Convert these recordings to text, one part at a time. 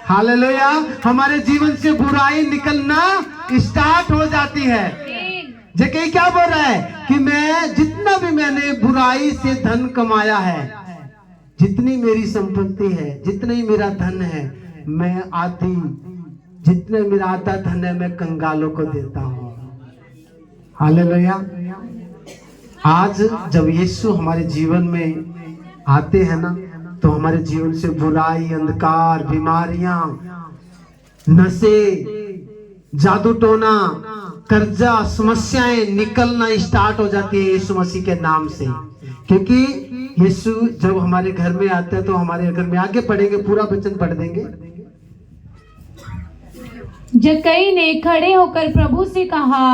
Hallelujah. हमारे जीवन से बुराई निकलना स्टार्ट हो जाती है। जैसे क्या बोल रहा है कि मैं जितना भी मैंने बुराई से धन कमाया है, जितनी मेरी संपत्ति है, जितना ही मेरा धन है, मैं आधी, जितना मेरा आधा धन है मैं कंगालों को देता हूँ। हालेलुया। आज जब यीशु हमारे जीवन में आते हैं ना, तो हमारे जीवन से बुराई, अंधकार, बीमारियां, नशे, जादू टोना, कर्जा, समस्याएं निकलना स्टार्ट हो जाती है यीशु मसीह के नाम से। क्योंकि यीशु जब हमारे घर में आते हैं तो हमारे घर में, आगे पढ़ेंगे, पूरा वचन पढ़ देंगे। जक्कई ने खड़े होकर प्रभु से कहा,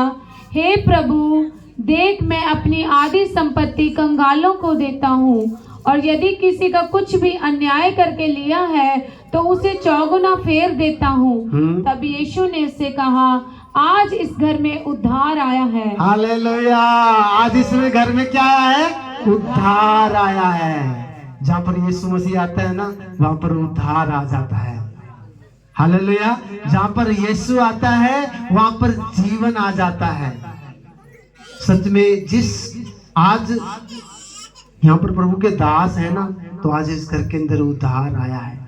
हे प्रभु, देख मैं अपनी आधी संपत्ति कंगालों को देता हूँ, और यदि किसी का कुछ भी अन्याय करके लिया है तो उसे चौगुना फेर देता हूँ। तब यीशु ने उससे कहा, आज इस घर में उद्धार आया है। हालेलुया। आज इसमें घर में क्या आया है? उद्धार आया है। जहाँ पर यीशु मसीह आता है ना, वहाँ पर उद्धार आ जाता है। हालेलुया। जहाँ पर यीशु आता है वहाँ पर जीवन आ जाता है। सच में जिस आज यहाँ पर प्रभु के दास है ना, तो आज इस घर के अंदर उद्धार आया है।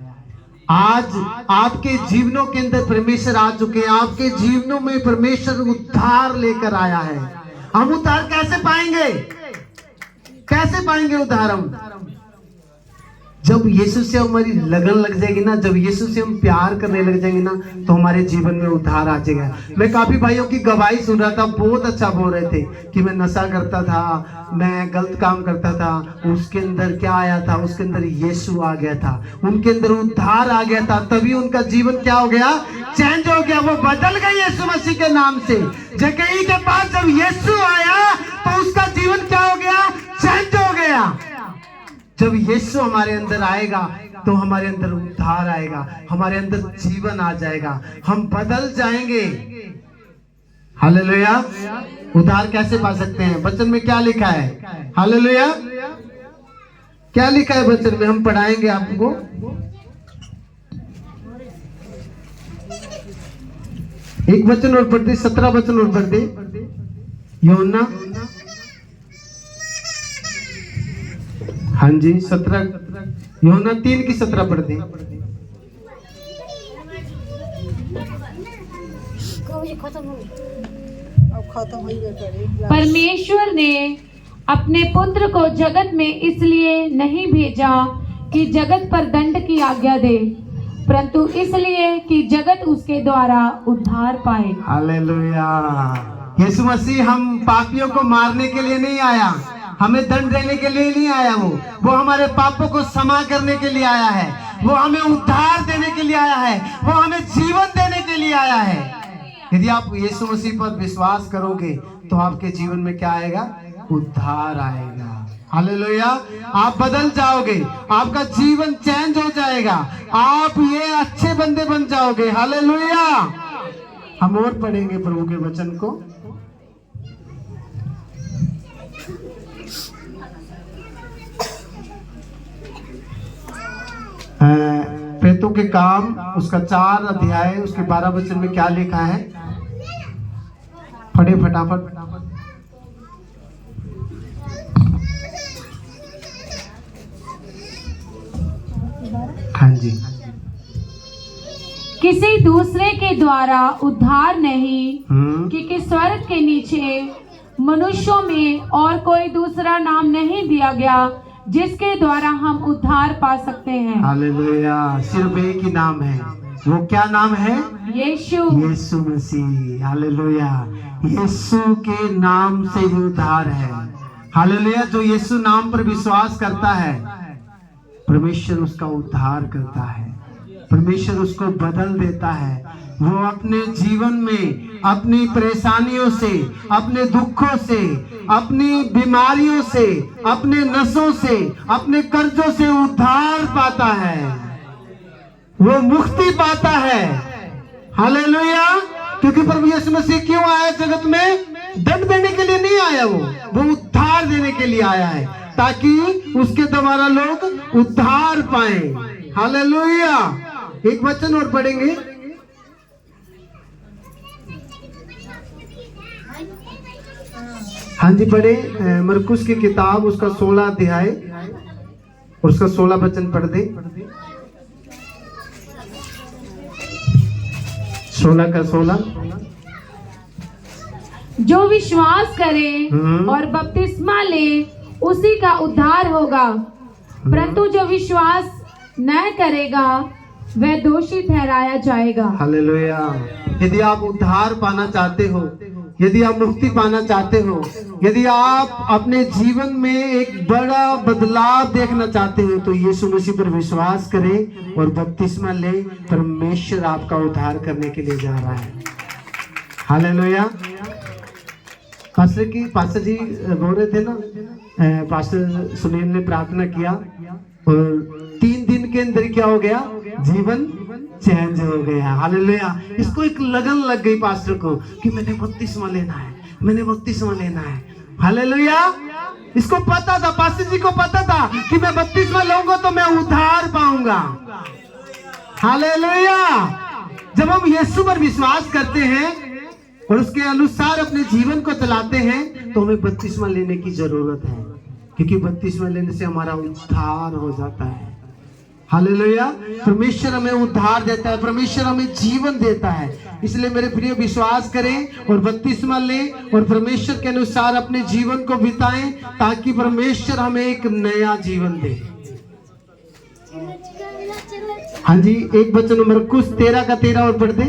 आज आपके जीवनों के अंदर परमेश्वर आ चुके हैं। आपके जीवनों में परमेश्वर उद्धार लेकर आया है। हम उद्धार कैसे पाएंगे? कैसे पाएंगे उद्धार? हम जब यीशु से हमारी लगन लग जाएगी ना, जब यीशु से हम प्यार करने लग जाएंगे ना, तो हमारे जीवन में उद्धार आ जाएगा। मैं काफी भाइयों की गवाही सुन रहा था, बहुत अच्छा बोल रहे थे कि मैं नशा करता था, मैं गलत काम करता था, उसके अंदर क्या आया था? उसके अंदर यीशु आ गया था, उनके अंदर उद्धार आ गया था, तभी उनका जीवन क्या हो गया? चेंज हो गया, वो बदल गए यीशु मसीह के नाम से। जक्कई के पास जब यीशु आया तो उसका जीवन क्या हो गया? चेंज हो गया। जब यीशु हमारे अंदर आएगा तो हमारे अंदर उद्धार आएगा, हमारे अंदर जीवन आ जाएगा, हम बदल जाएंगे। हालेलुया। उद्धार कैसे पा सकते हैं? वचन में क्या लिखा है? हालेलुया। क्या लिखा है वचन में? हम पढ़ाएंगे आपको। एक वचन और पढ़ दे, 17 वचन और पढ़ दे। यूहन्ना, हाँ जी, 17, यूहन्ना 3 की 17 पढ़ दे। परमेश्वर ने अपने पुत्र को जगत में इसलिए नहीं भेजा कि जगत पर दंड की आज्ञा दे, परंतु इसलिए कि जगत उसके द्वारा उद्धार पाए। हालेलुया। यीशु मसीह हम पापियों को मारने के लिए नहीं आया, हमें दंड देने के लिए नहीं आया। वो हमारे पापों को क्षमा करने के लिए आया है, वो हमें उद्धार देने के लिए आया है, वो हमें जीवन देने के लिए आया है। यदि आप यीशु मसीह पर विश्वास करोगे तो आपके जीवन में क्या आएगा? उद्धार आएगा। हालेलुया। आप बदल जाओगे, आपका जीवन चेंज हो जाएगा, आप ये अच्छे बंदे बन जाओगे। हालेलुया। हम और पढ़ेंगे प्रभु के वचन को। प्रेतों के काम उसका 4 अध्याय उसके 12 वचन में क्या लिखा है? पढ़े फटाफट। हाँ जी। किसी दूसरे के द्वारा उद्धार नहीं, क्योंकि स्वर्ग के नीचे मनुष्यों में और कोई दूसरा नाम नहीं दिया गया जिसके द्वारा हम उद्धार पा सकते हैं। हालेलुया। सिर्फ एक ही नाम है, वो क्या नाम है? यीशु। यीशु मसीह। हालेलुया। यीशु के नाम से ही उद्धार है। हालेलुया। जो यीशु नाम पर विश्वास करता है, परमेश्वर उसका उद्धार करता है, परमेश्वर उसको बदल देता है। वो अपने जीवन में अपनी परेशानियों से, अपने दुखों से, अपनी बीमारियों से, अपने नशों से, अपने कर्जों से उद्धार पाता है, वो मुक्ति पाता है। हालेलुया। क्योंकि प्रभु यीशु मसीह क्यों आया जगत में? दंड देने के लिए नहीं आया, वो उद्धार देने के लिए आया है, ताकि उसके द्वारा लोग उद्धार पाए। हालेलुया। एक वचन और पढ़ेंगे। हाँ जी पढ़े, मरकुस की किताब उसका 16 अध्याय और उसका 16 वचन पढ़ दे। 16 का 16। जो विश्वास करे और बपतिस्मा ले उसी का उद्धार होगा, परंतु जो विश्वास न करेगा वह दोषी ठहराया जाएगा। हालेलुया। यदि आप उद्धार पाना चाहते हो, यदि आप मुक्ति पाना चाहते हो, यदि आप अपने जीवन में एक बड़ा बदलाव देखना चाहते हो, तो यीशु मसीह पर विश्वास करें और बपतिस्मा ले। परमेश्वर आपका उद्धार करने के लिए जा रहा है। हालेलुया। पास्टर जी बोल रहे थे ना, पास्टर सुनील ने प्रार्थना किया और 3 दिन के अंदर क्या हो गया, जीवन चेंज हो गया। हालेलुया। इसको एक लगन लग गई पास्टर को कि मैंने बपतिस्मा लेना है, मैंने बपतिस्मा लेना है। हालेलुया। इसको पता था, पास्टर जी को पता था कि मैं बपतिस्मा लूंगा तो मैं उद्धार पाऊंगा। हालेलुया। जब हम यीशु पर विश्वास करते हैं और उसके अनुसार अपने जीवन को चलाते हैं, तो हमें बपतिस्मा लेने की जरूरत है, क्योंकि बपतिस्मा लेने से हमारा उद्धार हो जाता है। हालेलुया। परमेश्वर हमें उद्धार देता है, परमेश्वर हमें जीवन देता है। इसलिए मेरे प्रिय विश्वास करें और बपतिस्मा लें और परमेश्वर के अनुसार अपने जीवन को बिताएं, ताकि परमेश्वर हमें एक नया जीवन दे। हाँ जी, एक वचन मरकुस 13 का 13 और पढ़ दे।